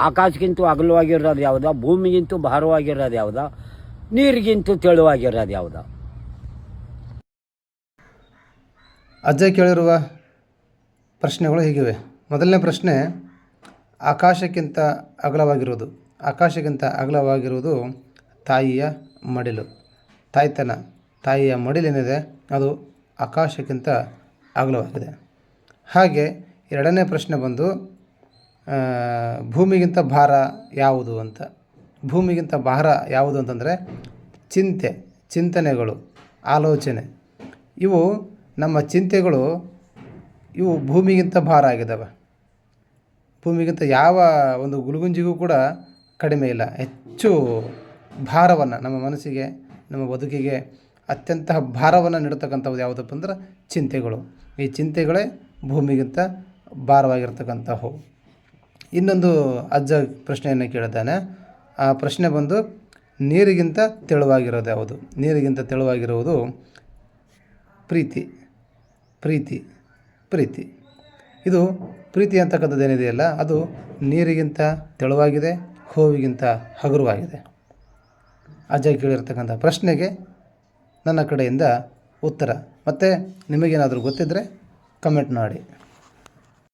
ಆಕಾಶಕ್ಕಿಂತೂ ಅಗಲವಾಗಿರೋದು ಯಾವುದೋ, ಭೂಮಿಗಿಂತೂ ಭಾರವಾಗಿರೋದು ಯಾವುದೋ, ನೀರಿಗಿಂತೂ ತೆಳುವಾಗಿರೋದು ಯಾವುದೋ? ಅಜ್ಜ ಕೇಳಿರುವ ಪ್ರಶ್ನೆಗಳು ಹೀಗಿವೆ. ಮೊದಲನೇ ಪ್ರಶ್ನೆ, ಆಕಾಶಕ್ಕಿಂತ ಅಗಲವಾಗಿರುವುದು. ಆಕಾಶಕ್ಕಿಂತ ಅಗಲವಾಗಿರುವುದು ತಾಯಿಯ ಮಡಿಲು, ತಾಯ್ತನ. ತಾಯಿಯ ಮಡಿಲೇನಿದೆ ಅದು ಆಕಾಶಕ್ಕಿಂತ ಅಗಲವಾಗಿದೆ. ಹಾಗೆ ಎರಡನೇ ಪ್ರಶ್ನೆ ಬಂದು ಭೂಮಿಗಿಂತ ಭಾರ ಯಾವುದು ಅಂತ. ಭೂಮಿಗಿಂತ ಭಾರ ಯಾವುದು ಅಂತಂದರೆ ಚಿಂತನೆಗಳು, ಆಲೋಚನೆ. ಇವು ನಮ್ಮ ಚಿಂತೆಗಳು ಇವು ಭೂಮಿಗಿಂತ ಭಾರ ಆಗಿದ್ದಾವೆ. ಭೂಮಿಗಿಂತ ಯಾವ ಒಂದು ಗುಲುಗುಂಜಿಗೂ ಕೂಡ ಕಡಿಮೆ ಇಲ್ಲ. ಹೆಚ್ಚು ಭಾರವನ್ನು ನಮ್ಮ ಮನಸ್ಸಿಗೆ, ನಮ್ಮ ಬದುಕಿಗೆ ಅತ್ಯಂತ ಭಾರವನ್ನು ನೀಡತಕ್ಕಂಥವು ಯಾವುದಪ್ಪ ಅಂದ್ರೆ ಚಿಂತೆಗಳು. ಈ ಚಿಂತೆಗಳೇ ಭೂಮಿಗಿಂತ ಭಾರವಾಗಿರ್ತಕ್ಕಂಥವು. ಇನ್ನೊಂದು ಅಜ್ಜ ಪ್ರಶ್ನೆಯನ್ನು ಕೇಳಿದ್ದಾನೆ. ಆ ಪ್ರಶ್ನೆ ಬಂದು ನೀರಿಗಿಂತ ತೆಳುವಾಗಿರೋದು ಯಾವುದು? ನೀರಿಗಿಂತ ತೆಳುವಾಗಿರುವುದು ಪ್ರೀತಿ. ಪ್ರೀತಿ ಪ್ರೀತಿ ಇದು ಪ್ರೀತಿ ಅಂತಕ್ಕಂಥದ್ದು ಏನಿದೆಯಲ್ಲ, ಅದು ನೀರಿಗಿಂತ ತೆಳುವಾಗಿದೆ, ಹೂವಿಗಿಂತ ಹಗುರವಾಗಿದೆ. ಅಜ್ಜ ಕೇಳಿರ್ತಕ್ಕಂಥ ಪ್ರಶ್ನೆಗೆ ನನ್ನ ಕಡೆಯಿಂದ ಉತ್ತರ. ಮತ್ತು ನಿಮಗೇನಾದರೂ ಗೊತ್ತಿದ್ದರೆ ಕಮೆಂಟ್ ಮಾಡಿ.